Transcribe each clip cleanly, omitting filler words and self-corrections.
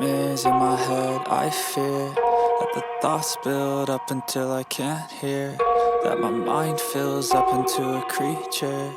nightmares in my head. I fear that the thoughts build up until I can't hear, that my mind fills up into a creature,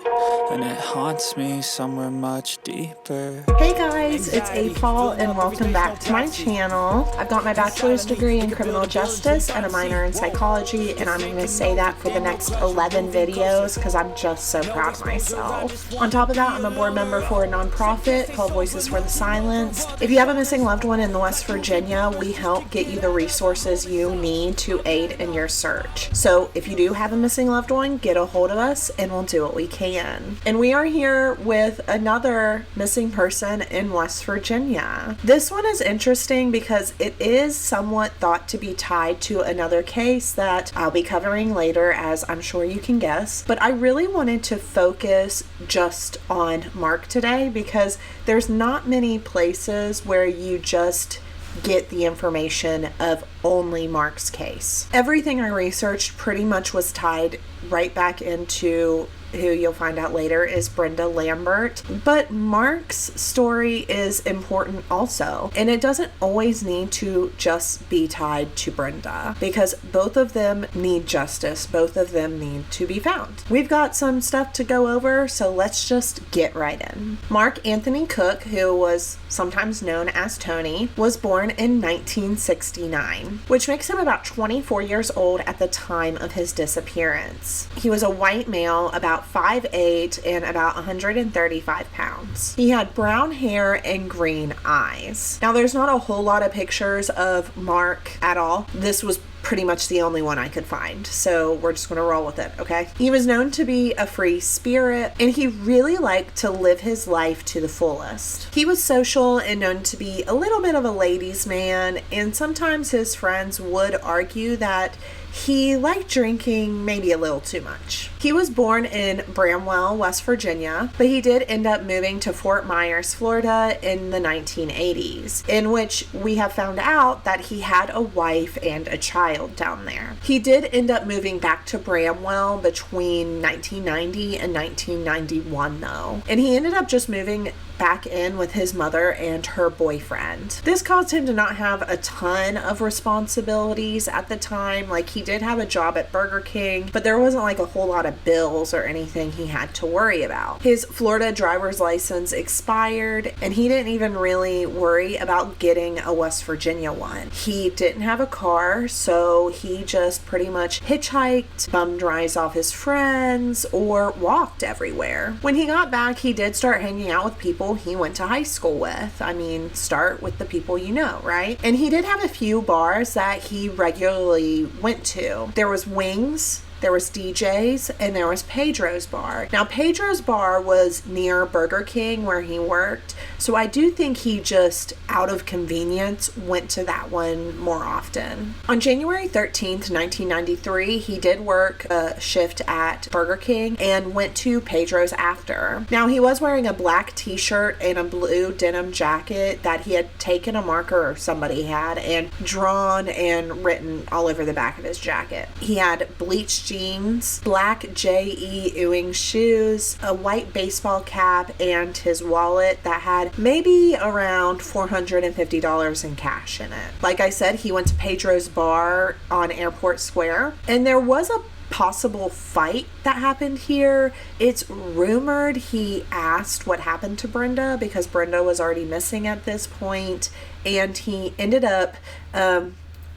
and it haunts me somewhere much deeper. Hey guys, it's ayebeepee and welcome back to my channel. I've got my bachelor's degree in criminal justice and a minor in psychology, and I'm going to say that for the next 11 videos because I'm just so proud of myself. On top of that, I'm a board member for a nonprofit called Voices for the Silenced. If you have a missing loved one in West Virginia, we help get you the resources you need to aid in your search. So if you do have a missing loved one, get a hold of us and we'll do what we can. And we are here with another missing person in West Virginia. This one is interesting because it is somewhat thought to be tied to another case that I'll be covering later, as I'm sure you can guess. But I really wanted to focus just on Mark today because there's not many places where you just get the information of only Mark's case. Everything I researched pretty much was tied right back into who you'll find out later is Brenda Lambert. But Mark's story is important also, and it doesn't always need to just be tied to Brenda because both of them need justice. Both of them need to be found. We've got some stuff to go over, so let's just get right in. Mark Anthony Cook, who was sometimes known as Tony, was born in 1969, which makes him about 24 years old at the time of his disappearance. He was a white male, about 5'8" and about 135 pounds. He had brown hair and green eyes. Now, there's not a whole lot of pictures of Mark at all. This was pretty much the only one I could find, so we're just going to roll with it, okay? He was known to be a free spirit, and he really liked to live his life to the fullest. He was social and known to be a little bit of a ladies' man, and sometimes his friends would argue that he liked drinking maybe a little too much. He was born in Bramwell, West Virginia, but he did end up moving to Fort Myers, Florida in the 1980s, in which we have found out that he had a wife and a child down there. He did end up moving back to Bramwell between 1990 and 1991 though, and he ended up just moving back in with his mother and her boyfriend. This caused him to not have a ton of responsibilities at the time. Like, he did have a job at Burger King, but there wasn't like a whole lot of bills or anything he had to worry about. His Florida driver's license expired, and he didn't even really worry about getting a West Virginia one. He didn't have a car, so he just pretty much hitchhiked, bummed rides off his friends, or walked everywhere. When he got back, he did start hanging out with people he went to high school with. I mean, start with the people you know, right? And he did have a few bars that he regularly went to. There was Wings, there was DJ's, and there was Pedro's Bar. Now, Pedro's Bar was near Burger King where he worked, so I do think he just, out of convenience, went to that one more often. On January 13th, 1993, he did work a shift at Burger King and went to Pedro's after. Now, he was wearing a black t-shirt and a blue denim jacket that he had taken a marker, or somebody had, and drawn and written all over the back of his jacket. He had bleached jeans, black J.E. Ewing shoes, a white baseball cap, and his wallet that had maybe around $450 in cash in it. Like I said, he went to Pedro's Bar on Airport Square, and there was a possible fight that happened here. It's rumored he asked what happened to Brenda because Brenda was already missing at this point, and he ended up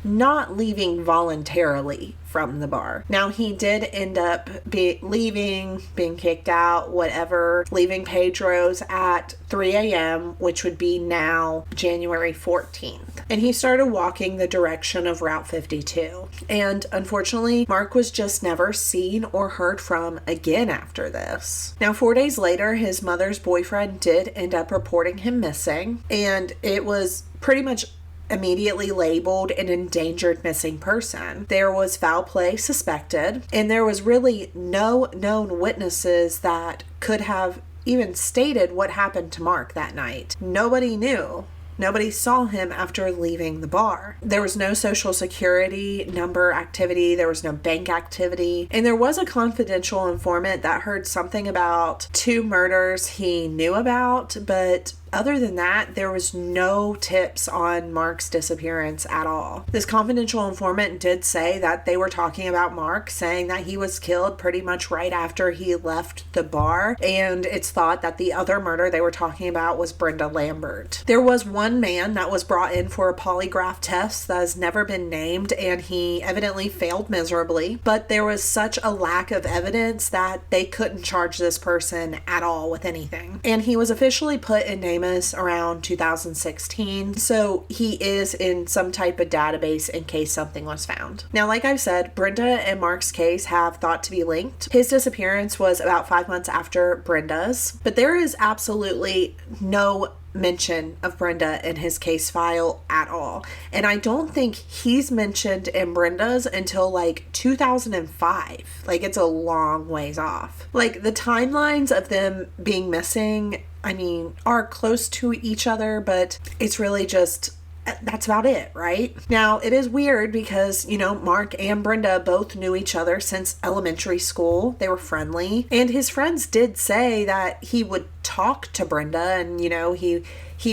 not leaving voluntarily from the bar. Now, he did end up leaving, being kicked out, whatever, leaving Pedro's at 3 a.m., which would be now January 14th. And he started walking the direction of Route 52. And unfortunately, Mark was just never seen or heard from again after this. Now, 4 days later, his mother's boyfriend did end up reporting him missing, and it was pretty much immediately labeled an endangered missing person. There was foul play suspected, and there was really no known witnesses that could have even stated what happened to Mark that night. Nobody knew. Nobody saw him after leaving the bar. There was no social security number activity. There was no bank activity. And there was a confidential informant that heard something about 2 murders he knew about, but Other than that, there was no tips on Mark's disappearance at all. This confidential informant did say that they were talking about Mark, saying that he was killed pretty much right after he left the bar, and it's thought that the other murder they were talking about was Brenda Lambert. There was one man that was brought in for a polygraph test that has never been named, and he evidently failed miserably, but there was such a lack of evidence that they couldn't charge this person at all with anything. And he was officially put in NamUs around 2016, so he is in some type of database in case something was found. Now, like I've said, Brenda and Mark's case have thought to be linked. His disappearance was about 5 months after Brenda's, but there is absolutely no mention of Brenda in his case file at all. And I don't think he's mentioned in Brenda's until like 2005. Like, it's a long ways off. Like, the timelines of them being missing, I mean, are close to each other, but it's really just, that's about it, right? Now, it is weird because, you know, Mark and Brenda both knew each other since elementary school. They were friendly. And his friends did say that he would talk to Brenda and, you know, he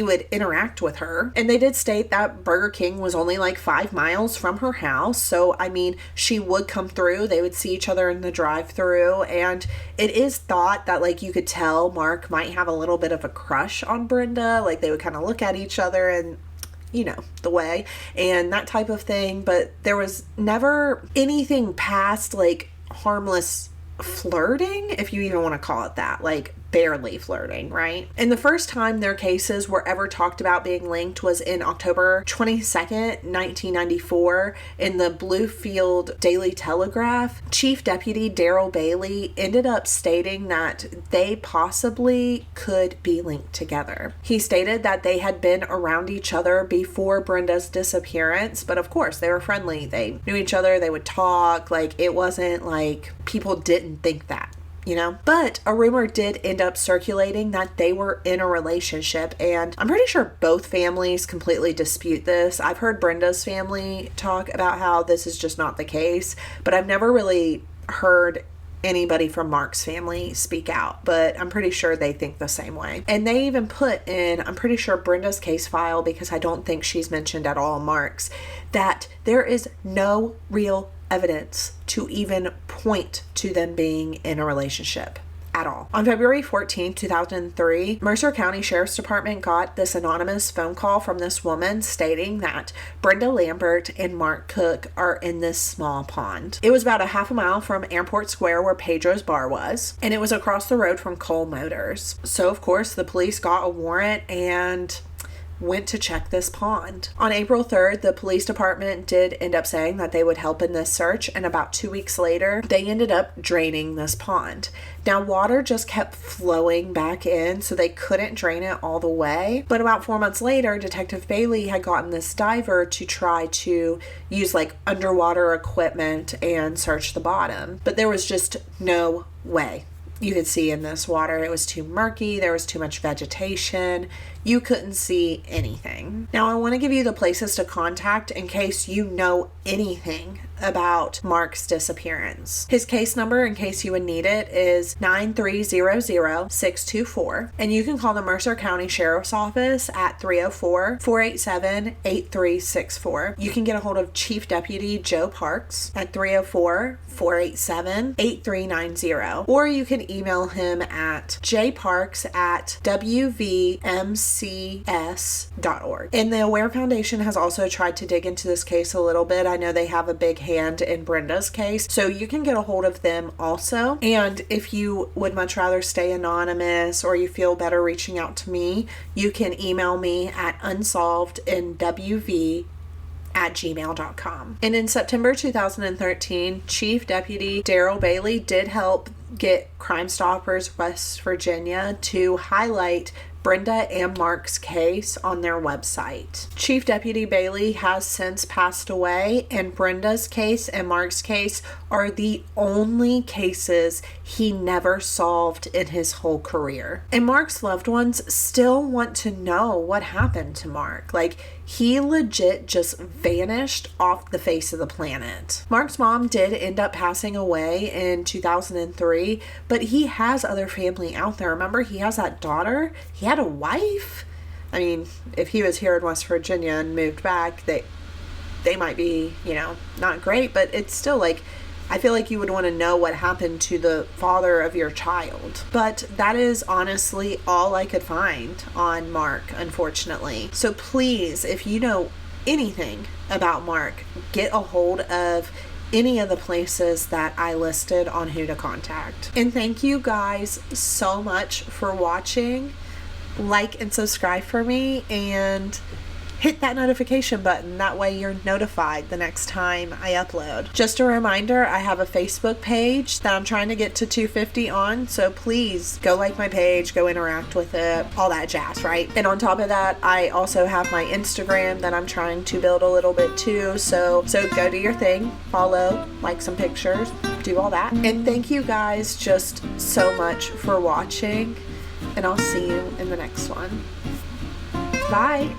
would interact with her. And they did state that Burger King was only like 5 miles from her house. So, I mean, she would come through. They would see each other in the drive-thru. And it is thought that, like, you could tell Mark might have a little bit of a crush on Brenda. Like, they would kind of look at each other and, you know, the way and that type of thing. But there was never anything past like harmless flirting, if you even want to call it that, like barely flirting, right? And the first time their cases were ever talked about being linked was in October 22nd, 1994, in the Bluefield Daily Telegraph. Chief Deputy Daryl Bailey ended up stating that they possibly could be linked together. He stated that they had been around each other before Brenda's disappearance, but of course they were friendly. They knew each other, they would talk, like it wasn't like people didn't think that, you know? But a rumor did end up circulating that they were in a relationship, and I'm pretty sure both families completely dispute this. I've heard Brenda's family talk about how this is just not the case, but I've never really heard anybody from Mark's family speak out, but I'm pretty sure they think the same way. And they even put in, I'm pretty sure, Brenda's case file, because I don't think she's mentioned at all Mark's, that there is no real evidence to even point to them being in a relationship at all. On February 14, 2003, Mercer County Sheriff's Department got this anonymous phone call from this woman stating that Brenda Lambert and Mark Cook are in this small pond. It was about a half a mile from Airport Square where Pedro's bar was, and it was across the road from Cole Motors. So of course the police got a warrant and went to check this pond. On April 3rd, the police department did end up saying that they would help in this search, and about 2 weeks later, they ended up draining this pond. Now, water just kept flowing back in, so they couldn't drain it all the way. But about 4 months later, Detective Bailey had gotten this diver to try to use like underwater equipment and search the bottom. But there was just no way you could see in this water. It was too murky. There was too much vegetation. You couldn't see anything. Now, I want to give you the places to contact in case you know anything about Mark's disappearance. His case number, in case you would need it, is 9300624. And you can call the Mercer County Sheriff's Office at 304-487-8364. You can get a hold of Chief Deputy Joe Parks at 304-487-8390. Or you can email him at jparks@wvmcs.org. And the Aware Foundation has also tried to dig into this case a little bit. I know they have a big hand in Brenda's case, so you can get a hold of them also. And if you would much rather stay anonymous or you feel better reaching out to me, you can email me at unsolvedinwv@gmail.com. And in September 2013, Chief Deputy Daryl Bailey did help get Crime Stoppers West Virginia to highlight Brenda and Mark's case on their website. Chief Deputy Bailey has since passed away, and Brenda's case and Mark's case are the only cases he never solved in his whole career. And Mark's loved ones still want to know what happened to Mark. Like, He legit just vanished off the face of the planet. Mark's mom did end up passing away in 2003, but he has other family out there. Remember, he has that daughter. He had a wife. I mean, if he was here in West Virginia and moved back, they might be, not great, but it's still like, I feel like you would want to know what happened to the father of your child. But that is honestly all I could find on Mark, unfortunately. So please, if you know anything about Mark, get a hold of any of the places that I listed on who to contact. And thank you guys so much for watching. Like and subscribe for me, and hit that notification button. That way you're notified the next time I upload. Just a reminder, I have a Facebook page that I'm trying to get to 250 on, so please go like my page, go interact with it, all that jazz, right? And on top of that, I also have my Instagram that I'm trying to build a little bit too, so go do your thing, follow, like some pictures, do all that. And thank you guys just so much for watching, and I'll see you in the next one. Bye!